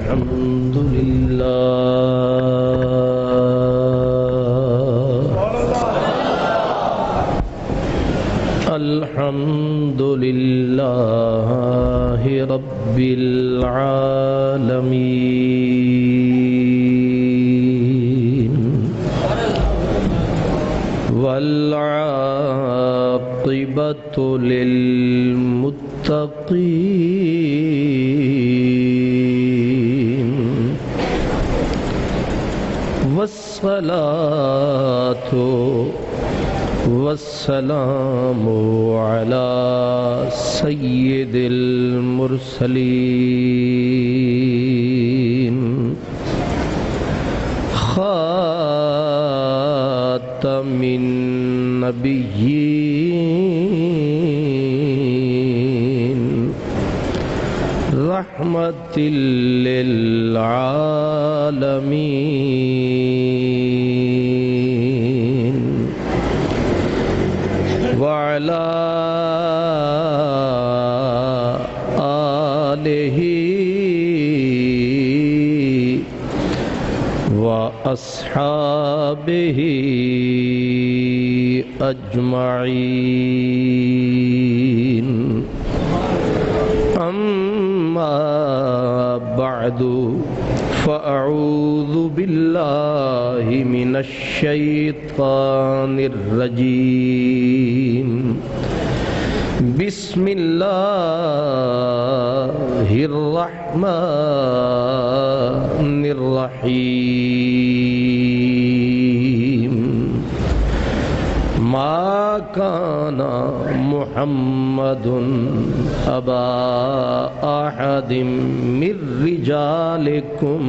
الحمد لله الحمد لله رب العالمين والعاقبة للمتقين والصلاة والسلام على سيد المرسلين خاتم النبيين رحمة للعالمين وعلى آله وأصحابه أجمعين أما بعد فأعوذ بالله من الشيطان الرجيم بسم الله الرحمن الرحيم ما كان محمد أبا أحد من رجالكم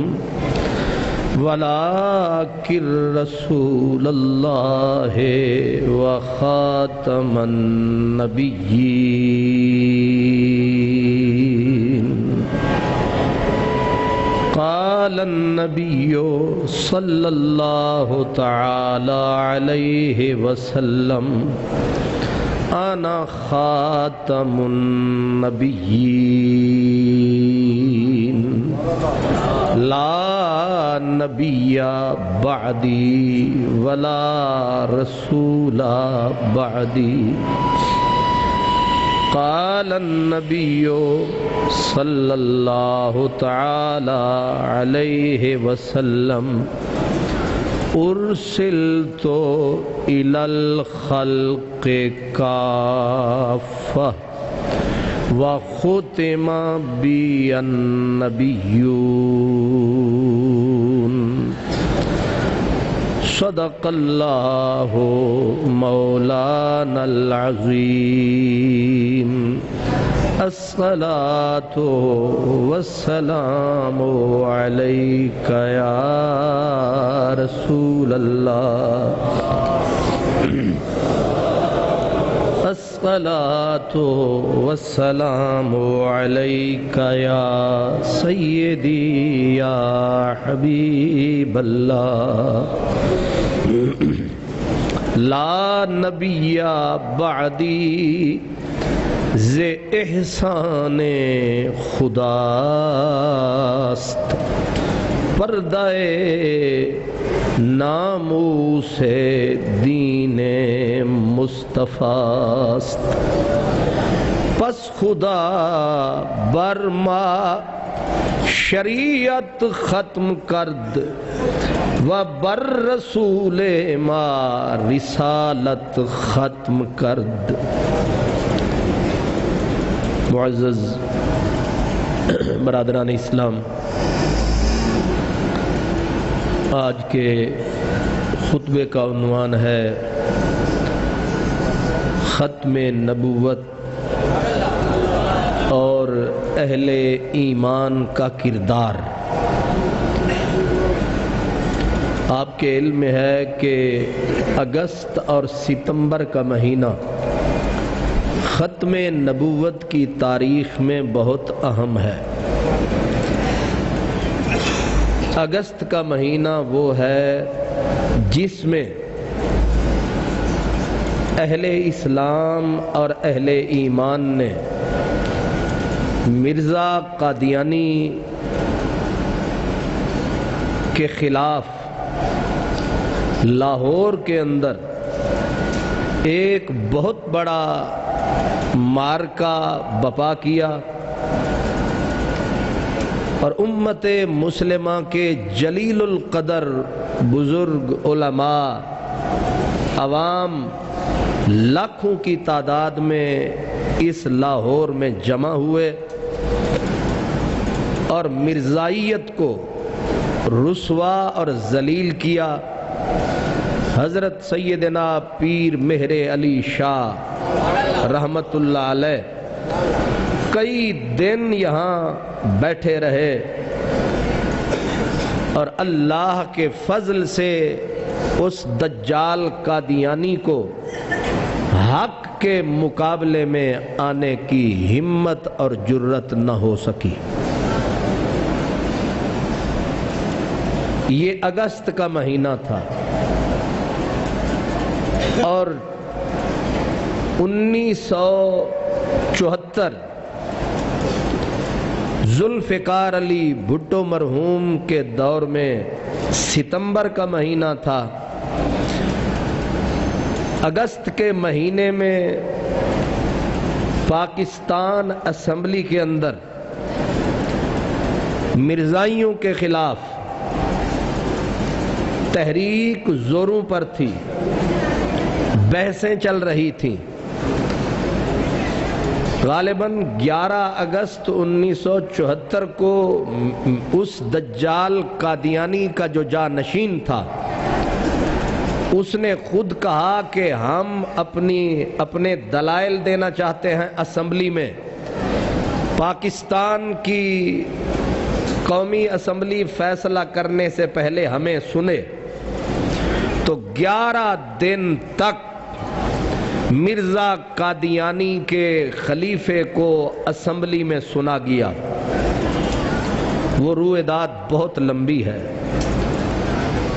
ولكن رسول الله وخاتم النبيين قال النبي صلى الله تعالى عليه وسلم أنا خاتم النبيين لا نبي بعدي ولا رسول بعدي قال النبي صلى الله تعالى عليه وسلم أرسلت إلى الخلق كافة وختم بي النبيون صدق الله مولانا العظيم الصلاة والسلام عليك يا رسول الله الصلاة والسلام عليك يا سيدي يا حبيب الله لا نبي بعدي ز احسان خداست پردہ ناموس دین مصطفیٰست پس خدا بر ما شریعت ختم کرد و بر رسول ما رسالت ختم کرد. معزز برادران اسلام، آج کے خطبے کا عنوان ہے ختم نبوت اور اہل ایمان کا کردار. آپ کے علم میں ہے کہ اگست اور ستمبر کا مہینہ ختم نبوت کی تاریخ میں بہت اہم ہے. اگست کا مہینہ وہ ہے جس میں اہل اسلام اور اہل ایمان نے مرزا قادیانی کے خلاف لاہور کے اندر ایک بہت بڑا مارکا برپا کیا اور امت مسلمہ کے جلیل القدر بزرگ علماء عوام لاکھوں کی تعداد میں اس لاہور میں جمع ہوئے اور مرزائیت کو رسوا اور ذلیل کیا۔ حضرت سیدنا پیر مہر علی شاہ رحمت اللہ علیہ کئی دن یہاں بیٹھے رہے اور اللہ کے فضل سے اس دجال قادیانی کو حق کے مقابلے میں آنے کی ہمت اور جرت نہ ہو سکی۔ یہ اگست کا مہینہ تھا اور 1974 ذوالفقار علی بھٹو مرحوم کے دور میں ستمبر کا مہینہ تھا۔ اگست کے مہینے میں پاکستان اسمبلی کے اندر مرزائیوں کے خلاف تحریک زوروں پر تھی، بحثیں چل رہی تھیں۔ غالباً 11 اگست 1974 کو اس دجال قادیانی کا جو جانشین تھا اس نے خود کہا کہ ہم اپنے دلائل دینا چاہتے ہیں اسمبلی میں۔ پاکستان کی قومی اسمبلی فیصلہ کرنے سے پہلے ہمیں سنے۔ تو 11 دن تک مرزا قادیانی کے خلیفے کو اسمبلی میں سنا گیا۔ وہ رویداد بہت لمبی ہے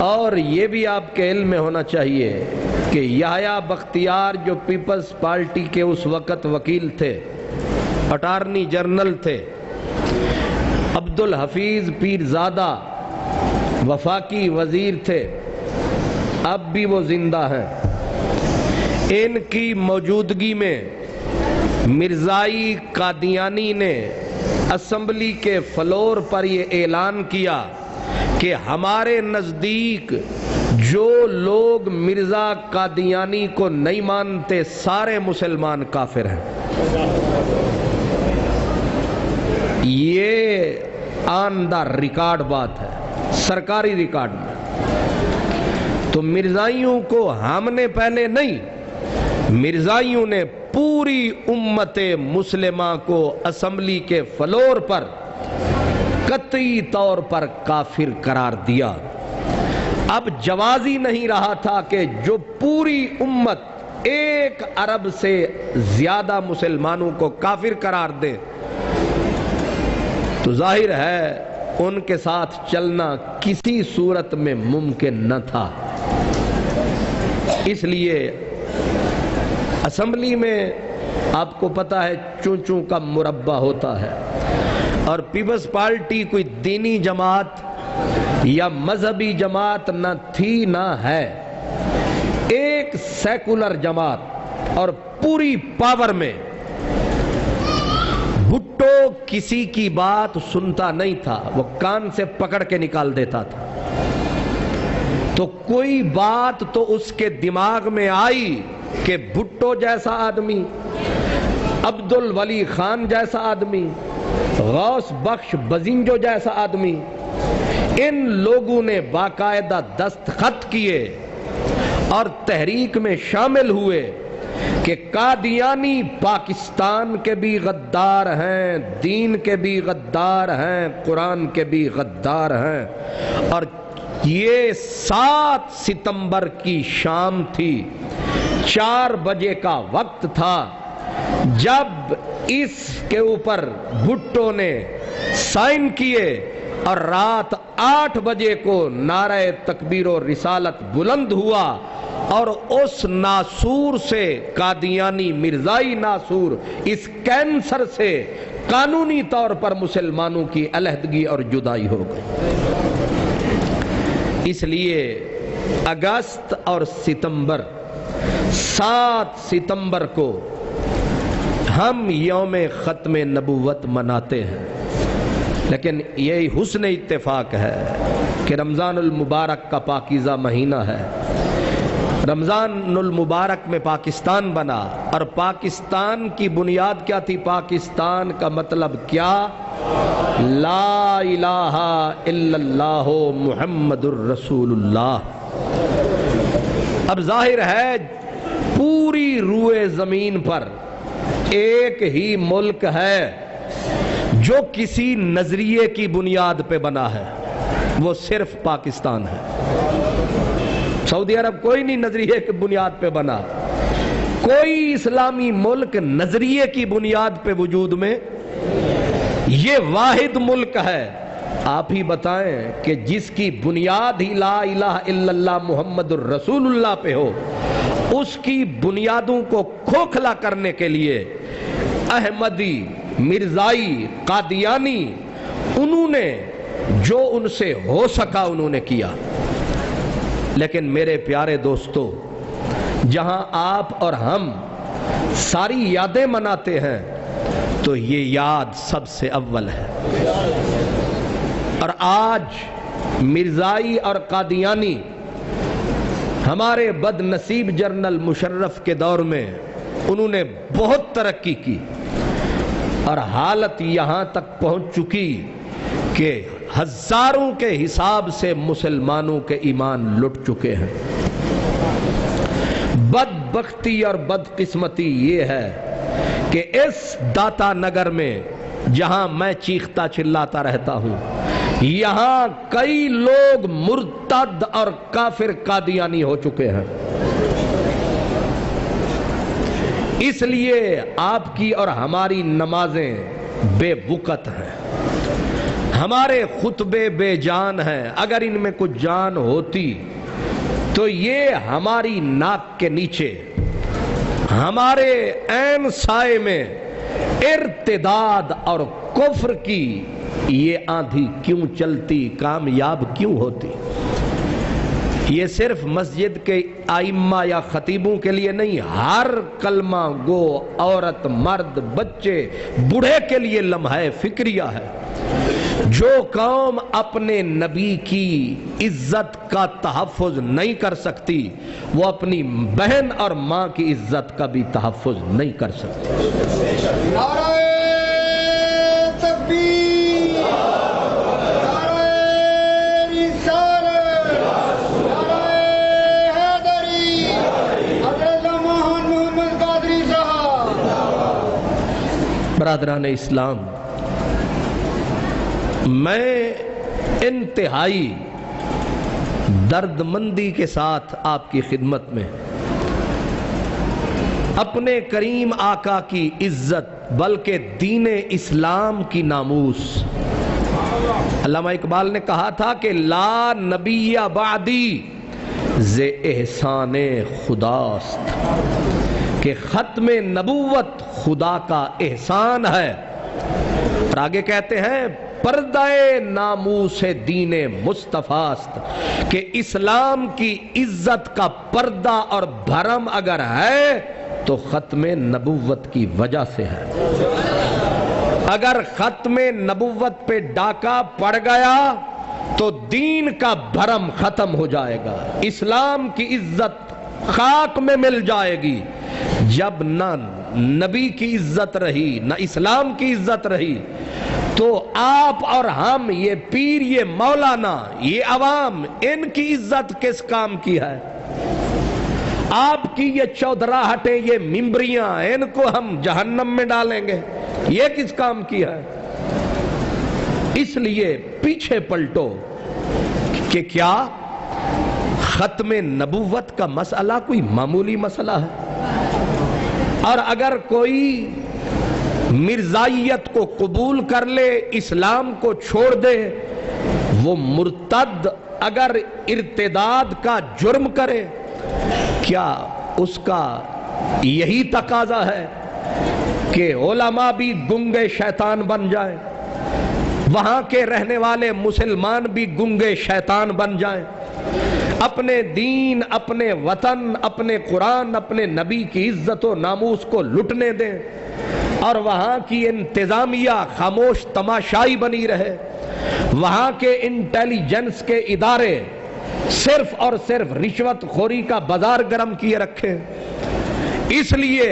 اور یہ بھی آپ کے علم میں ہونا چاہیے کہ یحییٰ بختیار جو پیپلز پارٹی کے اس وقت وکیل تھے، اٹارنی جنرل تھے، عبدالحفیظ پیرزادہ وفاقی وزیر تھے، اب بھی وہ زندہ ہیں۔ ان کی موجودگی میں مرزائی قادیانی نے اسمبلی کے فلور پر یہ اعلان کیا کہ ہمارے نزدیک جو لوگ مرزا قادیانی کو نہیں مانتے سارے مسلمان کافر ہیں۔ یہ آن دا ریکارڈ بات ہے، سرکاری ریکارڈ میں۔ تو مرزائیوں کو ہم نے پہلے نہیں، مرزائیوں نے پوری امت مسلمہ کو اسمبلی کے فلور پر قطعی طور پر کافر قرار دیا۔ اب جوازی نہیں رہا تھا کہ جو پوری امت 1 ارب سے زیادہ مسلمانوں کو کافر قرار دے، تو ظاہر ہے ان کے ساتھ چلنا کسی صورت میں ممکن نہ تھا۔ اس لیے اسمبلی میں آپ کو پتا ہے چون چون کا مربع ہوتا ہے، اور پیپلز پارٹی کوئی دینی جماعت یا مذہبی جماعت نہ تھی نہ ہے، ایک سیکولر جماعت، اور پوری پاور میں بھٹو کسی کی بات سنتا نہیں تھا، وہ کان سے پکڑ کے نکال دیتا تھا۔ تو کوئی بات تو اس کے دماغ میں آئی کہ بھٹو جیسا آدمی، عبدالولی خان جیسا آدمی، غوث بخش بزنجو جیسا آدمی، ان لوگوں نے باقاعدہ دستخط کیے اور تحریک میں شامل ہوئے کہ قادیانی پاکستان کے بھی غدار ہیں، دین کے بھی غدار ہیں، قرآن کے بھی غدار ہیں۔ اور یہ 7 ستمبر کی شام تھی، 4 بجے کا وقت تھا جب اس کے اوپر بھٹو نے سائن کیے، اور رات 8 بجے کو نعرہ تکبیر و رسالت بلند ہوا، اور اس ناسور سے، قادیانی مرزائی ناسور، اس کینسر سے قانونی طور پر مسلمانوں کی علیحدگی اور جدائی ہو گئی۔ اس لیے اگست اور ستمبر، 7 ستمبر کو ہم یوم ختم نبوت مناتے ہیں، لیکن یہی حسن اتفاق ہے کہ رمضان المبارک کا پاکیزہ مہینہ ہے۔ رمضان المبارک میں پاکستان بنا، اور پاکستان کی بنیاد کیا تھی؟ پاکستان کا مطلب کیا؟ لا الہ الا اللہ محمد الرسول اللہ۔ اب ظاہر ہے پوری روئے زمین پر ایک ہی ملک ہے جو کسی نظریے کی بنیاد پہ بنا ہے، وہ صرف پاکستان ہے۔ سعودی عرب کوئی نہیں نظریے کی بنیاد پہ بنا، کوئی اسلامی ملک نظریے کی بنیاد پہ وجود میں، یہ واحد ملک ہے۔ آپ ہی بتائیں کہ جس کی بنیاد ہی لا الہ الا اللہ محمد الرسول اللہ پہ ہو، اس کی بنیادوں کو کھوکھلا کرنے کے لیے احمدی، مرزائی، قادیانی، انہوں نے جو ان سے ہو سکا انہوں نے کیا۔ لیکن میرے پیارے دوستو، جہاں آپ اور ہم ساری یادیں مناتے ہیں تو یہ یاد سب سے اول ہے۔ اور آج مرزائی اور قادیانی ہمارے بد نصیب جنرل مشرف کے دور میں انہوں نے بہت ترقی کی، اور حالت یہاں تک پہنچ چکی کہ ہزاروں کے حساب سے مسلمانوں کے ایمان لٹ چکے ہیں۔ بدبختی اور بدقسمتی یہ ہے کہ اس داتا نگر میں جہاں میں چیختا چلاتا رہتا ہوں، یہاں کئی لوگ مرتد اور کافر قادیانی ہو چکے ہیں۔ اس لیے آپ کی اور ہماری نمازیں بے وقت ہیں، ہمارے خطبے بے جان ہیں۔ اگر ان میں کچھ جان ہوتی تو یہ ہماری ناک کے نیچے، ہمارے عین سائے میں ارتداد اور کفر کی یہ آندھی کیوں چلتی، کامیاب کیوں ہوتی؟ یہ صرف مسجد کے ائمہ یا خطیبوں کے لیے نہیں، ہر کلمہ گو عورت، مرد، بچے، بوڑھے کے لیے لمحہ فکریہ ہے۔ جو قوم اپنے نبی کی عزت کا تحفظ نہیں کر سکتی، وہ اپنی بہن اور ماں کی عزت کا بھی تحفظ نہیں کر سکتی۔ نعرہ تکبیر، نعرہ رسالت، نعرہ حیدری، حضرت مولانا محمد قادری صاحب۔ برادران اسلام، میں انتہائی درد مندی کے ساتھ آپ کی خدمت میں اپنے کریم آقا کی عزت بلکہ دین اسلام کی ناموس، علامہ اقبال نے کہا تھا کہ لا نبی بعدی ز احسان خداست، کہ ختم نبوت خدا کا احسان ہے۔ اور آگے کہتے ہیں پردہ ناموس دین مصطفیٰست، کہ اسلام کی عزت کا پردہ اور بھرم اگر ہے تو ختم نبوت کی وجہ سے ہے۔ اگر ختم نبوت پہ ڈاکہ پڑ گیا تو دین کا بھرم ختم ہو جائے گا، اسلام کی عزت خاک میں مل جائے گی۔ جب نہ نبی کی عزت رہی نہ اسلام کی عزت رہی تو آپ اور ہم، یہ پیر، یہ مولانا، یہ عوام، ان کی عزت کس کام کی ہے؟ آپ کی یہ چودراہٹیں، یہ ممبریاں، ان کو ہم جہنم میں ڈالیں گے، یہ کس کام کی ہے؟ اس لیے پیچھے پلٹو کہ کیا ختم نبوت کا مسئلہ کوئی معمولی مسئلہ ہے؟ اور اگر کوئی مرزائیت کو قبول کر لے، اسلام کو چھوڑ دے، وہ مرتد اگر ارتداد کا جرم کرے، کیا اس کا یہی تقاضا ہے کہ علماء بھی گنگے شیطان بن جائے؟ وہاں کے رہنے والے مسلمان بھی گنگے شیطان بن جائیں، اپنے دین، اپنے وطن، اپنے قرآن، اپنے نبی کی عزت و ناموس کو لٹنے دیں، اور وہاں کی انتظامیہ خاموش تماشائی بنی رہے، وہاں کے انٹیلیجنس کے ادارے صرف اور صرف رشوت خوری کا بازار گرم کیے رکھے۔ اس لیے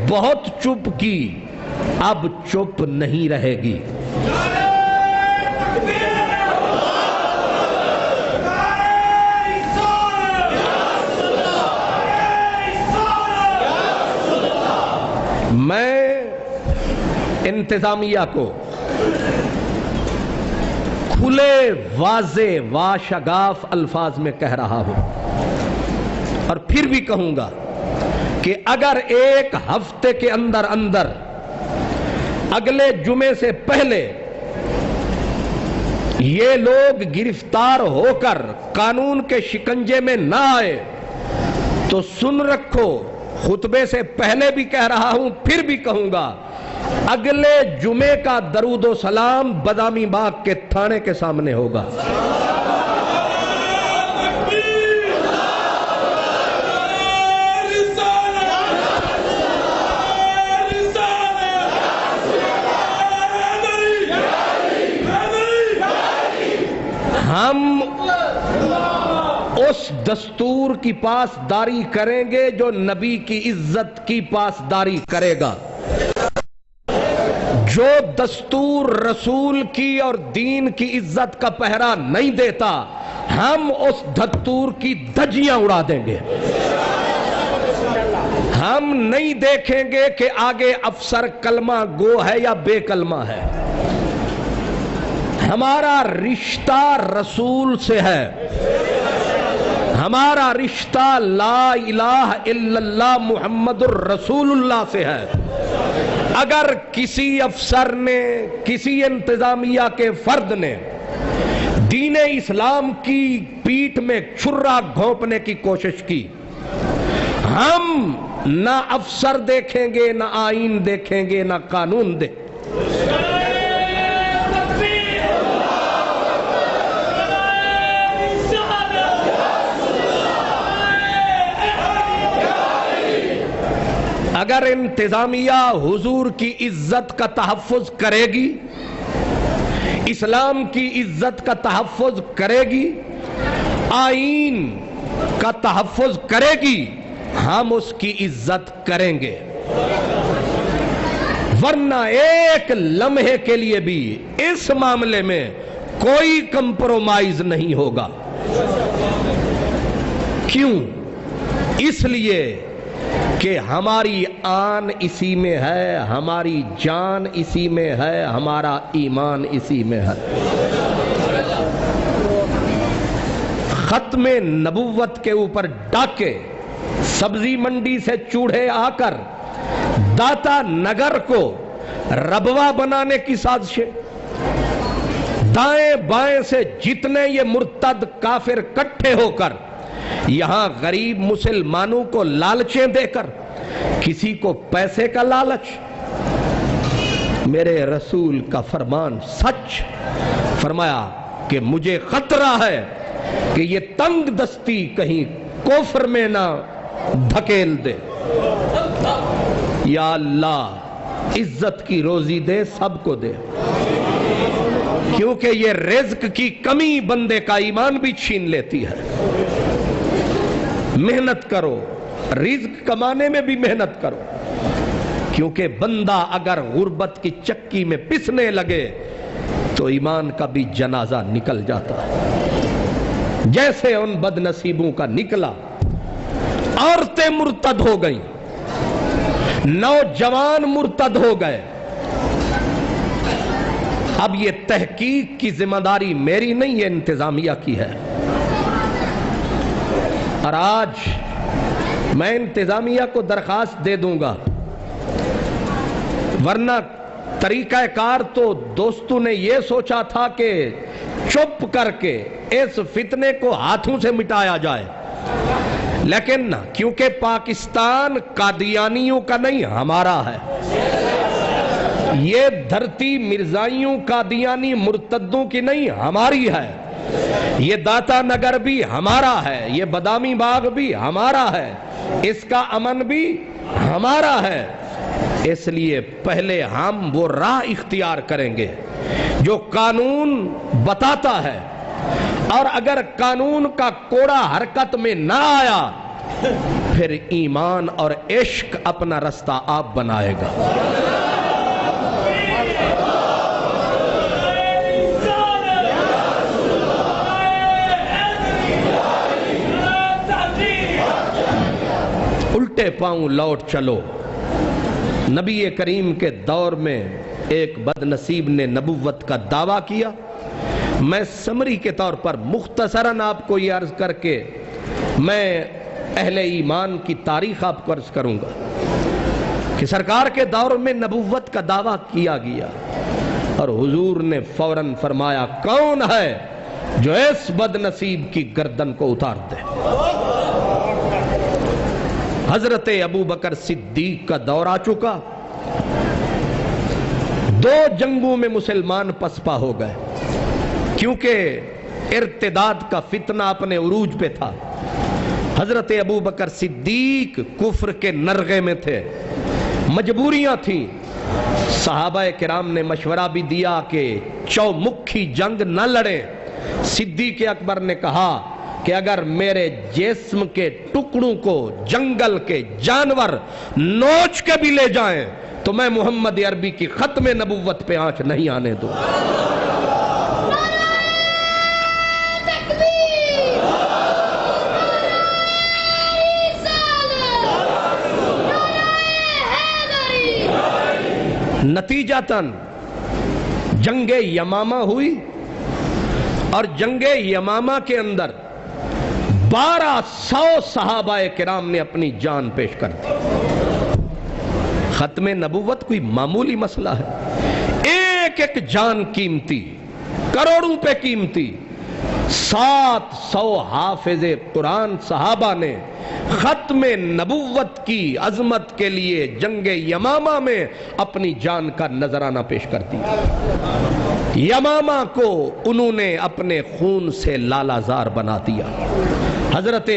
بہت چپ کی، اب چپ نہیں رہے گی۔ میں انتظامیہ کو کھلے واضح واشگاف الفاظ میں کہہ رہا ہوں، اور پھر بھی کہوں گا کہ اگر ایک ہفتے کے اندر اگلے جمعے سے پہلے یہ لوگ گرفتار ہو کر قانون کے شکنجے میں نہ آئے تو سن رکھو، خطبے سے پہلے بھی کہہ رہا ہوں، پھر بھی کہوں گا، اگلے جمعے کا درود و سلام بادامی باغ کے تھانے کے سامنے ہوگا۔ ہم اس دستور کی پاسداری کریں گے جو نبی کی عزت کی پاسداری کرے گا۔ جو دستور رسول کی اور دین کی عزت کا پہرا نہیں دیتا، ہم اس دستور کی دھجیاں اڑا دیں گے۔ ہم نہیں دیکھیں گے کہ آگے افسر کلمہ گو ہے یا بے کلمہ ہے۔ ہمارا رشتہ رسول سے ہے، ہمارا رشتہ لا الہ الا اللہ محمد الرسول اللہ سے ہے۔ اگر کسی افسر نے، کسی انتظامیہ کے فرد نے دین اسلام کی پیٹھ میں چھرا گھونپنے کی کوشش کی، ہم نہ افسر دیکھیں گے، نہ آئین دیکھیں گے، نہ قانون دیکھیں گے۔ اگر انتظامیہ حضور کی عزت کا تحفظ کرے گی، اسلام کی عزت کا تحفظ کرے گی، آئین کا تحفظ کرے گی، ہم اس کی عزت کریں گے، ورنہ ایک لمحے کے لیے بھی اس معاملے میں کوئی کمپرومائز نہیں ہوگا۔ کیوں؟ اس لیے کہ ہماری آن اسی میں ہے، ہماری جان اسی میں ہے، ہمارا ایمان اسی میں ہے۔ ختم نبوت کے اوپر ڈاکے، سبزی منڈی سے چوڑے آ کر داتا نگر کو ربوہ بنانے کی سازشیں، دائیں بائیں سے جتنے یہ مرتد کافر کٹھے ہو کر یہاں غریب مسلمانوں کو لالچیں دے کر، کسی کو پیسے کا لالچ، میرے رسول کا فرمان سچ، فرمایا کہ مجھے خطرہ ہے کہ یہ تنگ دستی کہیں کفر میں نہ دھکیل دے۔ یا اللہ عزت کی روزی دے، سب کو دے، کیونکہ یہ رزق کی کمی بندے کا ایمان بھی چھین لیتی ہے۔ محنت کرو، رزق کمانے میں بھی محنت کرو، کیونکہ بندہ اگر غربت کی چکی میں پسنے لگے تو ایمان کا بھی جنازہ نکل جاتا ہے، جیسے ان بد نصیبوں کا نکلا۔ عورتیں مرتد ہو گئیں، نوجوان مرتد ہو گئے۔ اب یہ تحقیق کی ذمہ داری میری نہیں، یہ انتظامیہ کی ہے، اور آج میں انتظامیہ کو درخواست دے دوں گا، ورنہ طریقہ کار تو دوستوں نے یہ سوچا تھا کہ چپ کر کے اس فتنے کو ہاتھوں سے مٹایا جائے، لیکن کیونکہ پاکستان قادیانیوں کا نہیں ہمارا ہے، یہ دھرتی مرزائیوں قادیانی مرتدوں کی نہیں ہماری ہے، یہ داتا نگر بھی ہمارا ہے، یہ بادامی باغ بھی ہمارا ہے، اس کا امن بھی ہمارا ہے۔ اس لیے پہلے ہم وہ راہ اختیار کریں گے جو قانون بتاتا ہے، اور اگر قانون کا کوڑا حرکت میں نہ آیا پھر ایمان اور عشق اپنا رستہ آپ بنائے گا۔ الٹے پاؤں لوٹ چلو۔ نبی کریم کے دور میں ایک بد نصیب نے نبوت کا دعویٰ کیا۔ میں سمری کے طور پر مختصراً آپ کو یہ عرض کر کے میں اہل ایمان کی تاریخ آپ کو عرض کروں گا کہ سرکار کے دور میں نبوت کا دعویٰ کیا گیا اور حضور نے فوراً فرمایا کون ہے جو اس بد نصیب کی گردن کو اتار دے۔ حضرت ابو بکر صدیق کا دور آ چکا، 2 جنگوں میں مسلمان پسپا ہو گئے کیونکہ ارتداد کا فتنہ اپنے عروج پہ تھا۔ حضرت ابو بکر صدیق کفر کے نرغے میں تھے، مجبوریاں تھیں۔ صحابہ کرام نے مشورہ بھی دیا کہ چومکھی جنگ نہ لڑیں۔ صدیق اکبر نے کہا کہ اگر میرے جسم کے ٹکڑوں کو جنگل کے جانور نوچ کے بھی لے جائیں تو میں محمد عربی کی ختم نبوت پہ آنچ نہیں آنے دوں۔ نتیجتاً جنگ یمامہ ہوئی اور جنگ یمامہ کے اندر 1200 صحابہ کرام نے اپنی جان پیش کر دی۔ ختم نبوت کوئی معمولی مسئلہ ہے، ایک ایک جان قیمتی، کروڑوں پہ قیمتی۔ 700 حافظ قرآن صحابہ نے ختم نبوت کی عظمت کے لیے جنگ یمامہ میں اپنی جان کا نذرانہ پیش کر دیا۔ یمامہ کو انہوں نے اپنے خون سے لالہ زار بنا دیا۔ حضرت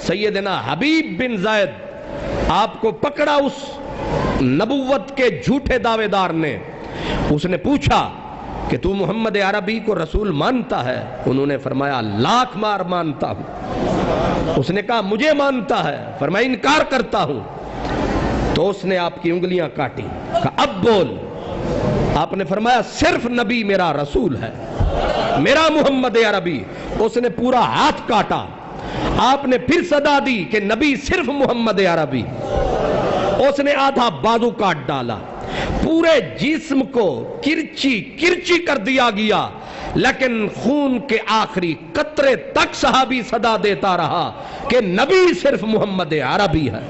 سیدنا حبیب بن زید آپ کو پکڑا اس نبوت کے جھوٹے دعوے دار نے، اس نے پوچھا کہ تو محمد عربی کو رسول مانتا ہے؟ انہوں نے فرمایا لاکھ بار مانتا ہوں۔ اس نے کہا مجھے مانتا ہے؟ فرمایا انکار کرتا ہوں۔ تو اس نے آپ کی انگلیاں کاٹی، کہا اب بول۔ آپ نے فرمایا صرف نبی میرا رسول ہے، میرا محمد عربی۔ اس نے پورا ہاتھ کاٹا۔ آپ نے پھر صدا دی کہ نبی صرف محمد عربی۔ اس نے آدھا بازو کاٹ ڈالا، پورے جسم کو کرچی کرچی کر دیا گیا، لیکن خون کے آخری قطرے تک صحابی صدا دیتا رہا کہ نبی صرف محمد عربی ہے۔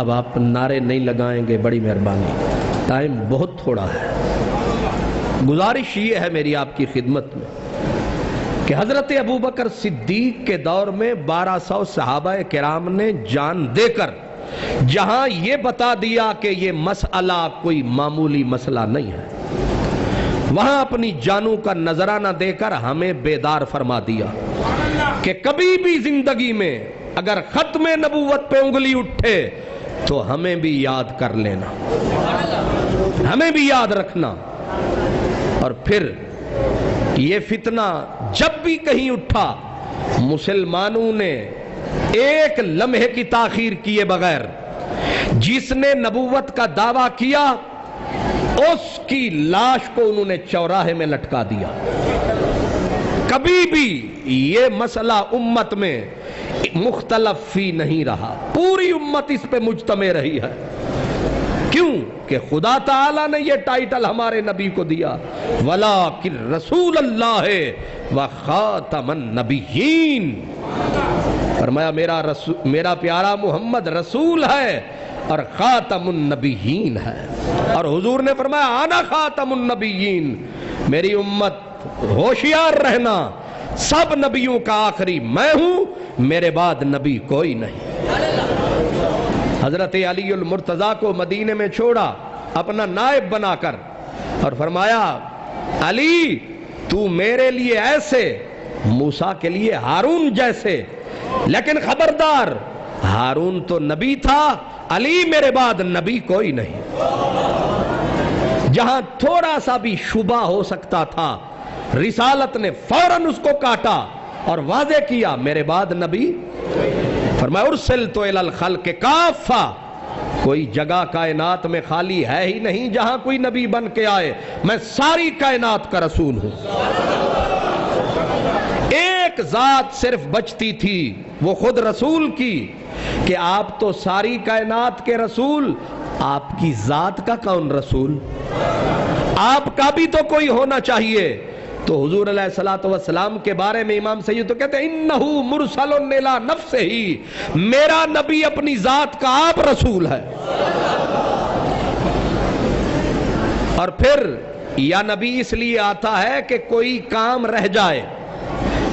اب آپ نعرے نہیں لگائیں گے بڑی مہربانی، ٹائم بہت تھوڑا ہے۔ گزارش یہ ہے میری آپ کی خدمت میں کہ حضرت ابو بکر صدیق کے دور میں 1200 صحابہ کرام نے جان دے کر جہاں یہ بتا دیا کہ یہ مسئلہ کوئی معمولی مسئلہ نہیں ہے، وہاں اپنی جانوں کا نذرانہ دے کر ہمیں بیدار فرما دیا کہ کبھی بھی زندگی میں اگر ختم نبوت پہ انگلی اٹھے تو ہمیں بھی یاد کر لینا، ہمیں بھی یاد رکھنا۔ اور پھر یہ فتنہ جب بھی کہیں اٹھا مسلمانوں نے ایک لمحے کی تاخیر کیے بغیر جس نے نبوت کا دعویٰ کیا اس کی لاش کو انہوں نے چوراہے میں لٹکا دیا۔ کبھی بھی یہ مسئلہ امت میں مختلف فی نہیں رہا، پوری امت اس پہ مجتمع رہی ہے۔ کیوں کہ خدا تعالیٰ نے یہ ٹائٹل ہمارے نبی کو دیا، وَلَٰكِن رسول اللہ وَخَاتَمَ النَّبِيِّينَ، فرمایا میرا پیارا محمد رسول ہے اور خاتم النبیین ہے۔ اور حضور نے فرمایا انا خاتم النبیین، میری امت ہوشیار رہنا، سب نبیوں کا آخری میں ہوں، میرے بعد نبی کوئی نہیں۔ حضرت علی المرتضیٰ کو مدینے میں چھوڑا اپنا نائب بنا کر، اور فرمایا علی تو میرے لیے ایسے، موسیٰ کے لیے ہارون جیسے، لیکن خبردار ہارون تو نبی تھا، علی میرے بعد نبی کوئی نہیں۔ جہاں تھوڑا سا بھی شبہ ہو سکتا تھا، رسالت نے فوراً اس کو کاٹا اور واضح کیا میرے بعد نبی۔ فرمایا ارسلت الی الخلق کافہ، کوئی جگہ کائنات میں خالی ہے ہی نہیں جہاں کوئی نبی بن کے آئے، میں ساری کائنات کا رسول ہوں۔ ایک ذات صرف بچتی تھی، وہ خود رسول کی، کہ آپ تو ساری کائنات کے رسول، آپ کی ذات کا کون رسول؟ آپ کا بھی تو کوئی ہونا چاہیے۔ تو حضور علیہ السلام کے بارے میں امام سید تو کہتے ہیں انہو مرسل الی نفسہ، میرا نبی اپنی ذات کا آپ رسول ہے۔ اور پھر یا نبی اس لیے آتا ہے کہ کوئی کام رہ جائے،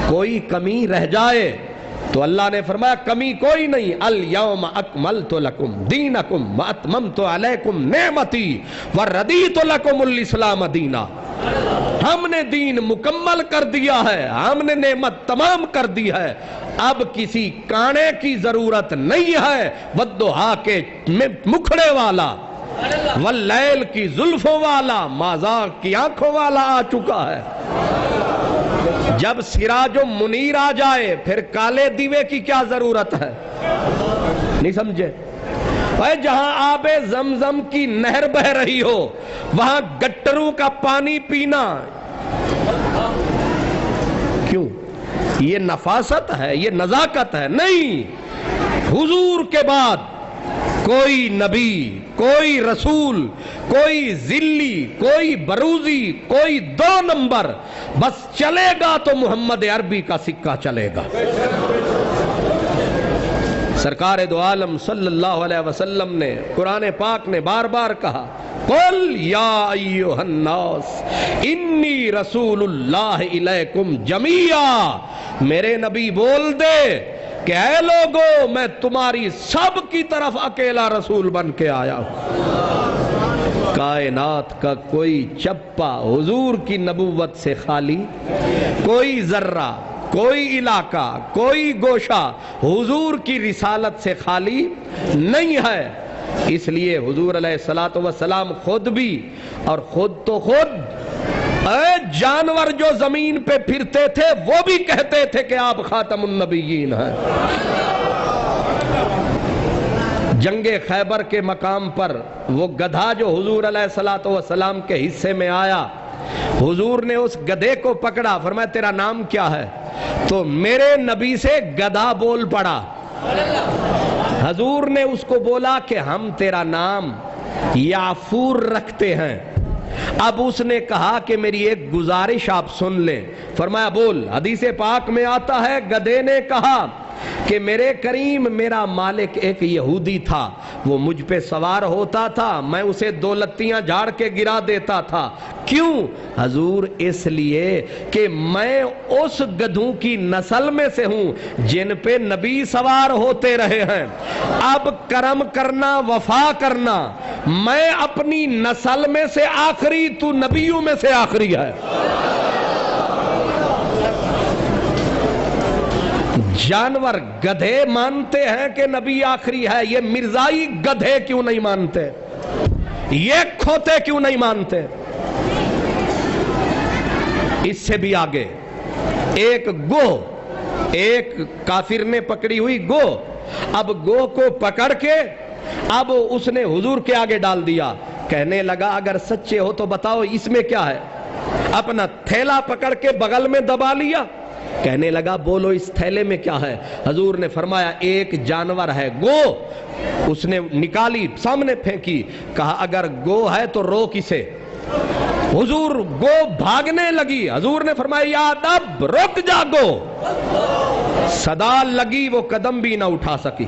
کوئی کمی رہ جائے، تو اللہ نے فرمایا کمی کوئی نہیں، الیوم اکملت لکم دینکم واتممت علیکم نعمتی وردیت لکم الاسلام دینا۔ ہم نے دین مکمل کر دیا ہے، ہم نے نعمت تمام کر دی ہے، اب کسی کانے کی ضرورت نہیں ہے۔ والضحیٰ کے مکھڑے والا، واللیل کی زلفوں والا، مازاغ کی آنکھوں والا آ چکا ہے۔ جب سراج و منیر آ جائے پھر کالے دیوے کی کیا ضرورت ہے؟ نہیں سمجھے؟ جہاں آب زمزم کی نہر بہ رہی ہو وہاں گٹروں کا پانی پینا کیوں؟ یہ نفاست ہے، یہ نزاکت ہے؟ نہیں، حضور کے بعد کوئی نبی، کوئی رسول، کوئی ذلی، کوئی بروزی، کوئی دو نمبر، بس چلے گا تو محمد عربی کا سکہ چلے گا۔ سرکار دو عالم صلی اللہ علیہ وسلم نے قرآن پاک نے بار بار کہا قل یا ایھا الناس انی رسول اللہ الیکم جمیعا، میرے نبی بول دے کہ اے لوگو میں تمہاری سب کی طرف اکیلا رسول بن کے آیا ہوں۔ کائنات کا کوئی چپا حضور کی نبوت سے خالی، کوئی ذرہ، کوئی علاقہ، کوئی گوشہ حضور کی رسالت سے خالی نہیں ہے۔ اس لیے حضور علیہ السلام خود بھی، اور خود تو خود جانور جو زمین پہ پھرتے تھے وہ بھی کہتے تھے کہ آپ خاتم النبیین ہیں۔ جنگ خیبر کے مقام پر وہ گدھا جو حضور علیہ السلام کے حصے میں آیا، حضور نے اس گدھے کو پکڑا، فرمایا تیرا نام کیا ہے؟ تو میرے نبی سے گدھا بول پڑا۔ حضور نے اس کو بولا کہ ہم تیرا نام یافور رکھتے ہیں۔ اب اس نے کہا کہ میری ایک گزارش آپ سن لیں۔ فرمایا بول۔ حدیث پاک میں آتا ہے گدھے نے کہا کہ میرے کریم میرا مالک ایک یہودی تھا، وہ مجھ پہ سوار ہوتا تھا، میں اسے دو لتیاں جھاڑ کے گرا دیتا تھا۔ کیوں؟ حضور اس لیے کہ میں اس گدھوں کی نسل میں سے ہوں جن پہ نبی سوار ہوتے رہے ہیں۔ اب کرم کرنا، وفا کرنا، میں اپنی نسل میں سے آخری، تو نبیوں میں سے آخری ہے۔ جانور گدھے مانتے ہیں کہ نبی آخری ہے، یہ مرزائی گدھے کیوں نہیں مانتے؟ یہ کھوتے کیوں نہیں مانتے؟ اس سے بھی آگے ایک گوہ، ایک کافر نے پکڑی ہوئی گوہ، اب گوہ کو پکڑ کے اب اس نے حضور کے آگے ڈال دیا۔ کہنے لگا اگر سچے ہو تو بتاؤ اس میں کیا ہے؟ اپنا تھیلا پکڑ کے بغل میں دبا لیا کہنے لگا بولو اس تھیلے میں کیا ہے؟ حضور نے فرمایا ایک جانور ہے گو. اس نے نکالی سامنے پھینکی, کہا اگر گو ہے تو روک اسے. حضور گو بھاگنے لگی, حضور نے فرمایا یا ادب رک جا گو. صدا لگی وہ قدم بھی نہ اٹھا سکی,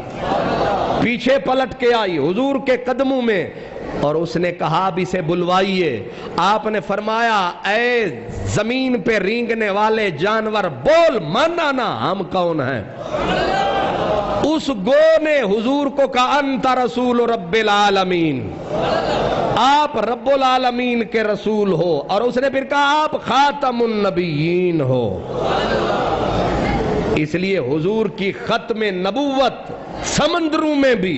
پیچھے پلٹ کے آئی حضور کے قدموں میں اور اس نے کہا اب اسے بلوائیے. آپ نے فرمایا اے زمین پہ رینگنے والے جانور بول مانا نا ہم کون ہیں. اس گو نے حضور کو کہا انت رسول رب العالمین, آپ رب العالمین کے رسول ہو. اور اس نے پھر کہا آپ خاتم النبیین ہو. اس لیے حضور کی ختم نبوت سمندروں میں بھی,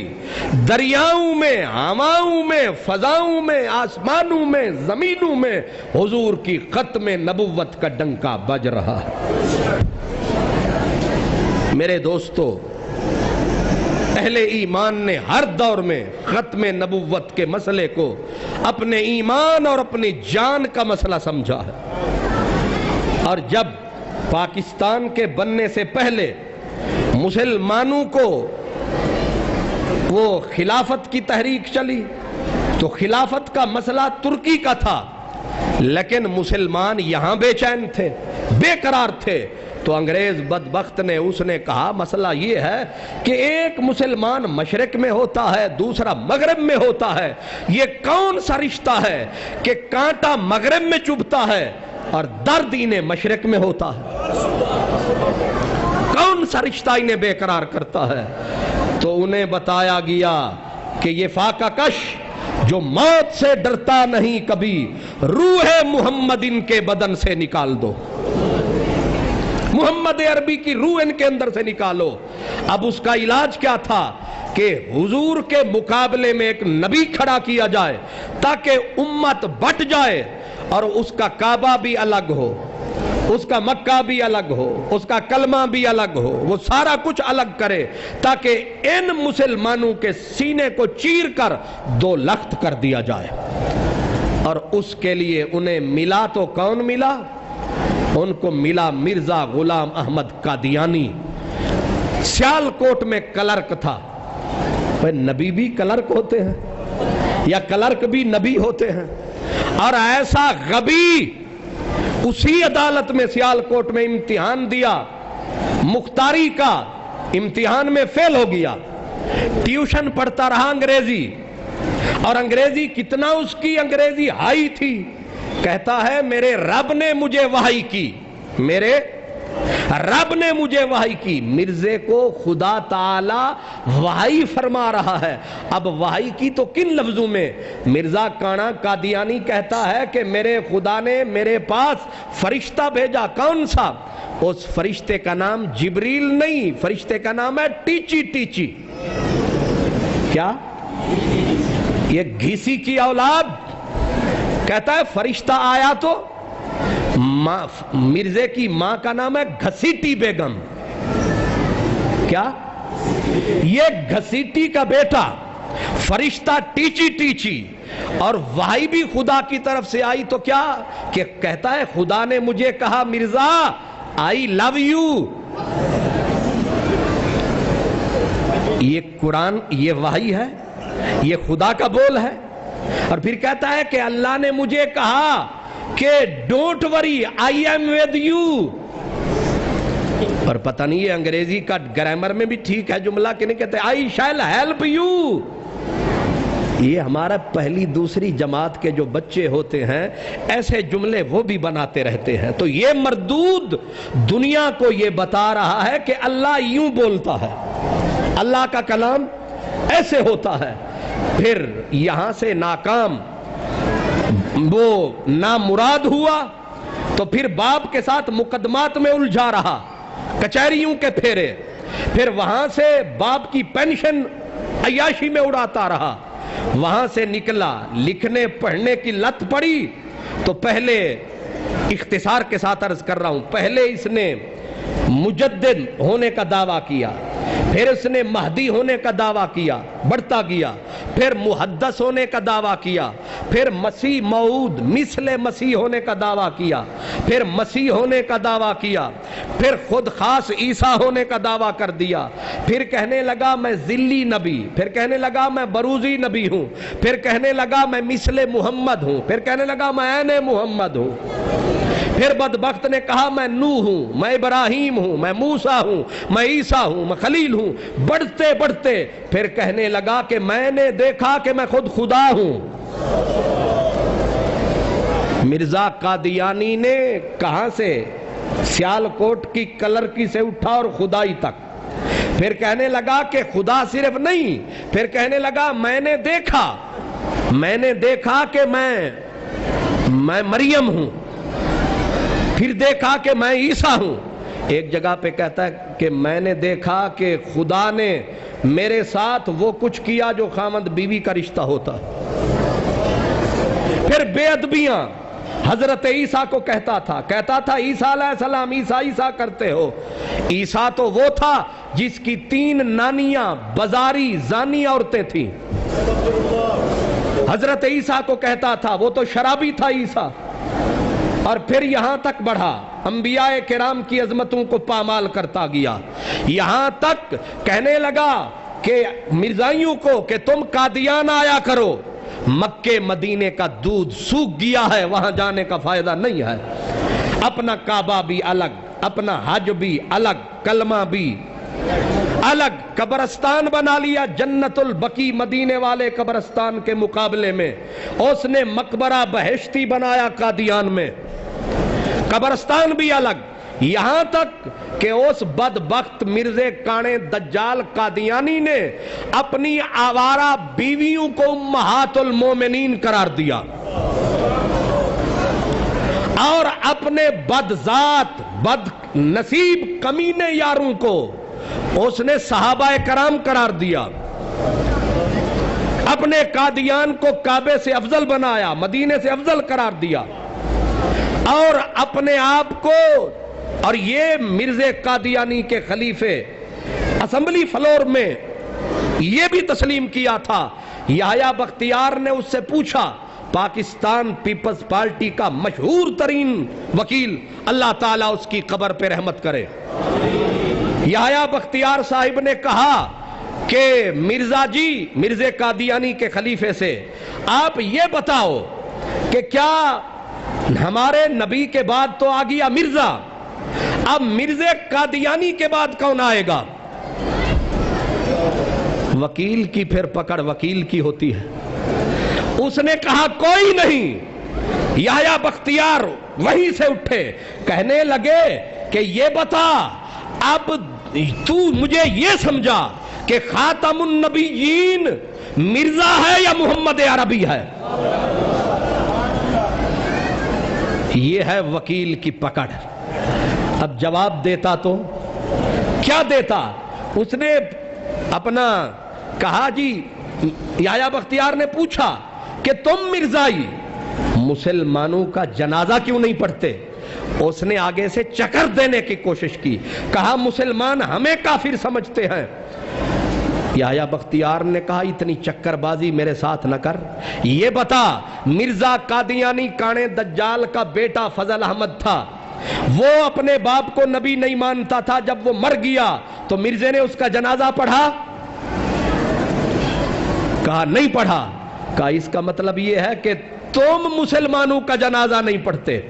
دریاؤں میں, ہواؤں میں, فضاؤں میں, آسمانوں میں, زمینوں میں حضور کی ختم نبوت کا ڈنکا بج رہا ہے. میرے دوستو, اہل ایمان نے ہر دور میں ختم نبوت کے مسئلے کو اپنے ایمان اور اپنی جان کا مسئلہ سمجھا ہے. اور جب پاکستان کے بننے سے پہلے مسلمانوں کو وہ خلافت کی تحریک چلی تو خلافت کا مسئلہ ترکی کا تھا, لیکن مسلمان یہاں بے چین تھے, بے قرار تھے. تو انگریز بدبخت نے اس نے کہا مسئلہ یہ ہے کہ ایک مسلمان مشرق میں ہوتا ہے دوسرا مغرب میں ہوتا ہے, یہ کون سا رشتہ ہے کہ کانٹا مغرب میں چبھتا ہے اور درد انہیں مشرق میں ہوتا ہے؟ کون سا رشتہ انہیں بے قرار کرتا ہے؟ تو انہیں بتایا گیا کہ یہ فاقہ کش جو موت سے ڈرتا نہیں کبھی, روح محمد ان کے بدن سے نکال دو, محمد عربی کی روح ان کے اندر سے نکالو. اب اس کا علاج کیا تھا کہ حضور کے مقابلے میں ایک نبی کھڑا کیا جائے تاکہ امت بٹ جائے اور اس کا کعبہ بھی الگ ہو, اس کا مکہ بھی الگ ہو, اس کا کلمہ بھی الگ ہو, وہ سارا کچھ الگ کرے تاکہ ان مسلمانوں کے سینے کو چیر کر دو لخت کر دیا جائے. اور اس کے لیے انہیں ملا تو کون ملا؟ ان کو ملا مرزا غلام احمد قادیانی, سیالکوٹ میں کلرک تھا. نبی بھی کلرک ہوتے ہیں یا کلرک بھی نبی ہوتے ہیں؟ اور ایسا غبی اسی عدالت میں سیالکوٹ میں امتحان دیا, مختاری کا امتحان میں فیل ہو گیا, ٹیوشن پڑھتا رہا انگریزی, اور انگریزی کتنا اس کی انگریزی ہائی تھی, کہتا ہے میرے رب نے مجھے وحی کی, میرے رب نے مجھے وحی کی. مرزے کو خدا تعالی وحی فرما رہا ہے. اب وحی کی تو کن لفظوں میں؟ مرزا کانا قادیانی کہتا ہے کہ میرے خدا نے میرے پاس فرشتہ بھیجا. کون سا؟ اس فرشتے کا نام جبریل نہیں, فرشتے کا نام ہے ٹیچی. ٹیچی کیا؟ یہ گھیسی کی اولاد. کہتا ہے فرشتہ آیا تو مرزے کی ماں کا نام ہے گھسیٹی بیگم. کیا؟ یہ گھسیٹی کا بیٹا فرشتہ ٹیچی ٹیچی, اور وحی بھی خدا کی طرف سے آئی تو کیا کہ کہتا ہے خدا نے مجھے کہا مرزا آئی لو یو. یہ قرآن, یہ وحی ہے, یہ خدا کا بول ہے. اور پھر کہتا ہے کہ اللہ نے مجھے کہا کہ don't worry I am with you. اور پتہ نہیں یہ انگریزی کا گرامر میں بھی ٹھیک ہے جملہ کہ نہیں, کہتے آئی شیل ہیلپ یو. یہ ہمارا پہلی دوسری جماعت کے جو بچے ہوتے ہیں ایسے جملے وہ بھی بناتے رہتے ہیں. تو یہ مردود دنیا کو یہ بتا رہا ہے کہ اللہ یوں بولتا ہے, اللہ کا کلام ایسے ہوتا ہے. پھر یہاں سے ناکام, وہ نامراد ہوا تو پھر باپ کے ساتھ مقدمات میں الجھا رہا, کچہریوں کے پھیرے. پھر وہاں سے باپ کی پینشن عیاشی میں اڑاتا رہا. وہاں سے نکلا, لکھنے پڑھنے کی لت پڑی تو پہلے, اختصار کے ساتھ عرض کر رہا ہوں, پہلے اس نے مجدد ہونے کا دعویٰ کیا, پھر اس نے مہدی ہونے کا دعویٰ کیا، بڑھتا گیا، پھر محدث ہونے کا دعویٰ کیا، پھر مسیح موعود مثل مسیح ہونے کا دعویٰ کیا، پھر مسیح ہونے کا دعویٰ کیا، پھر خود خاص عیسیٰ ہونے کا دعویٰ کر دیا، پھر کہنے لگا میں ذلی نبی، پھر کہنے لگا میں بروزی نبی ہوں، پھر کہنے لگا میں مثل محمد ہوں، پھر کہنے لگا میں عین محمد ہوں، پھر بدبخت نے کہا میں نوح ہوں، میں ابراہیم ہوں، میں موسیٰ ہوں، میں عیسیٰ ہوں، میں خلیل ہوں، بڑھتے بڑھتے پھر کہنے لگا کہ میں نے دیکھا کہ میں خود خدا ہوں۔ مرزا قادیانی نے کہاں سے؟ سیالکوٹ کی کلرکی سے اٹھا اور خدائی تک، پھر کہنے لگا کہ خدا صرف نہیں، پھر کہنے لگا میں نے دیکھا کہ میں مریم ہوں، پھر دیکھا کہ میں عیسیٰ ہوں۔ ایک جگہ پہ کہتا ہے کہ میں نے دیکھا کہ خدا نے میرے ساتھ وہ کچھ کیا جو خامد بیوی کا رشتہ ہوتا۔ پھر بے ادبیاں حضرت عیسیٰ کو کہتا تھا عیسیٰ علیہ السلام عیسیٰ کرتے ہو۔ عیسیٰ تو وہ تھا جس کی 3 نانیاں بازاری زانی عورتیں تھیں۔ حضرت عیسیٰ کو کہتا تھا وہ تو شرابی تھا عیسیٰ۔ اور پھر یہاں تک بڑھا، انبیاء کرام کی عظمتوں کو پامال کرتا گیا، یہاں تک کہنے لگا کہ مرزائیوں کو کہ تم قادیان آیا کرو، مکے مدینے کا دودھ سوکھ گیا ہے، وہاں جانے کا فائدہ نہیں ہے، اپنا کعبہ بھی الگ، اپنا حج بھی الگ، کلمہ بھی الگ، قبرستان بنا لیا جنت البقیع مدینے والے قبرستان کے مقابلے میں، اس نے مقبرہ بہشتی بنایا قادیان میں، قبرستان بھی الگ، یہاں تک کہ اس بدبخت مرزے کانے دجال قادیانی نے اپنی آوارہ بیویوں کو امہات المومنین قرار دیا اور اپنے بدذات بد نصیب کمینے یاروں کو اس نے صحابہ کرام قرار دیا، اپنے قادیان کو کعبے سے افضل بنایا، مدینے سے افضل قرار دیا، اور اپنے آپ کو، اور یہ مرزے قادیانی کے خلیفے اسمبلی فلور میں یہ بھی تسلیم کیا تھا۔ یحییٰ بختیار نے اس سے پوچھا، پاکستان پیپلز پارٹی کا مشہور ترین وکیل، اللہ تعالیٰ اس کی قبر پہ رحمت کرے، یحییٰ بختیار صاحب نے کہا کہ مرزا جی، مرزے قادیانی کے خلیفے سے، آپ یہ بتاؤ کہ کیا ہمارے نبی کے بعد تو آ گیا مرزا، اب مرزے قادیانی کے بعد کون آئے گا؟ وکیل کی پھر پکڑ وکیل کی ہوتی ہے، اس نے کہا کوئی نہیں۔ یحییٰ بختیار وہیں سے اٹھے، کہنے لگے کہ یہ بتا، اب تو مجھے یہ سمجھا کہ خاتم النبیین مرزا ہے یا محمد عربی ہے؟ یہ ہے وکیل کی پکڑ۔ اب جواب دیتا تو کیا دیتا؟ اس نے اپنا کہا جی، یحییٰ بختیار نے پوچھا کہ تم مرزائی مسلمانوں کا جنازہ کیوں نہیں پڑھتے؟ اس نے آگے سے چکر دینے کی کوشش کی، کہا مسلمان ہمیں کافر سمجھتے ہیں۔ یحییٰ بختیار نے کہا اتنی چکر بازی میرے ساتھ نہ کر، یہ بتا مرزا قادیانی کانے دجال کا بیٹا فضل احمد تھا، وہ اپنے باپ کو نبی نہیں مانتا تھا، جب وہ مر گیا تو مرزے نے اس کا جنازہ پڑھا؟ کہا نہیں پڑھا۔ کہا اس کا مطلب یہ ہے کہ تم مسلمانوں کا جنازہ نہیں پڑھتے،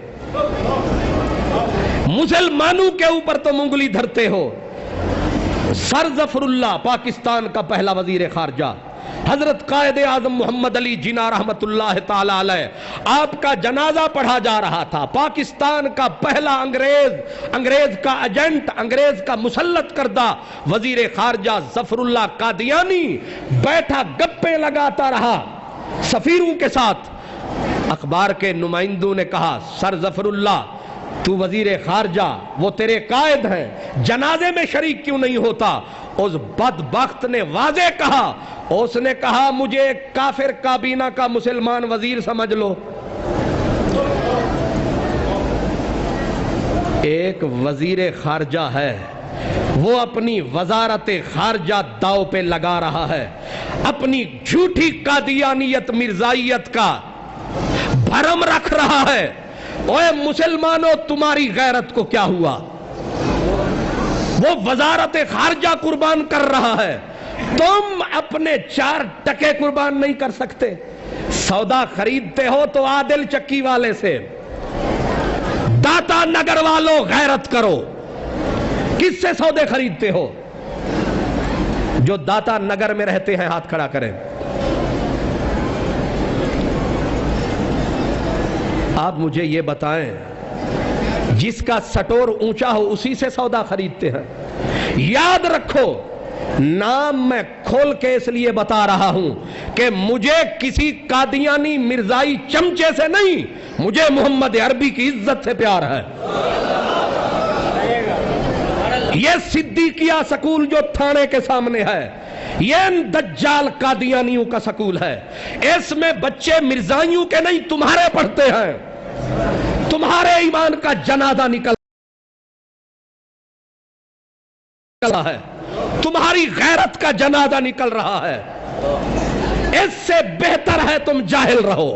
مسلمانوں کے اوپر تم انگلی دھرتے ہو۔ سر ظفر اللہ پاکستان کا پہلا وزیر خارجہ، حضرت قائد اعظم محمد علی جناح رحمت اللہ تعالی علیہ، آپ کا جنازہ پڑھا جا رہا تھا۔ پاکستان کا پہلا انگریز کا ایجنٹ، انگریز کا مسلط کردہ وزیر خارجہ ظفر اللہ قادیانی بیٹھا گپیں لگاتا رہا سفیروں کے ساتھ۔ اخبار کے نمائندوں نے کہا سر ظفر اللہ تو وزیر خارجہ، وہ تیرے قائد ہیں، جنازے میں شریک کیوں نہیں ہوتا؟ اس بدبخت نے واضح کہا، اس نے کہا مجھے کافر کابینہ کا مسلمان وزیر سمجھ لو۔ ایک وزیر خارجہ ہے وہ اپنی وزارت خارجہ داؤ پہ لگا رہا ہے، اپنی جھوٹی قادیانیت مرزائیت کا بھرم رکھ رہا ہے۔ اوے مسلمانوں، تمہاری غیرت کو کیا ہوا؟ وہ وزارت خارجہ قربان کر رہا ہے، تم اپنے 4 ٹکے قربان نہیں کر سکتے۔ سودا خریدتے ہو تو عادل چکی والے سے، داتا نگر والوں غیرت کرو۔ کس سے سودے خریدتے ہو؟ جو داتا نگر میں رہتے ہیں ہاتھ کھڑا کریں۔ آپ مجھے یہ بتائیں، جس کا سٹور اونچا ہو اسی سے سودا خریدتے ہیں؟ یاد رکھو، نام میں کھول کے اس لیے بتا رہا ہوں کہ مجھے کسی قادیانی مرزائی چمچے سے نہیں، مجھے محمد عربی کی عزت سے پیار ہے۔ یہ صدیقیہ سکول جو تھانے کے سامنے ہے، یہ دجال قادیانیوں کا سکول ہے۔ اس میں بچے مرزائیوں کے نہیں تمہارے پڑھتے ہیں۔ تمہارے ایمان کا جنازہ نکل رہا ہے، تمہاری غیرت کا جنازہ نکل رہا ہے۔ اس سے بہتر ہے تم جاہل رہو۔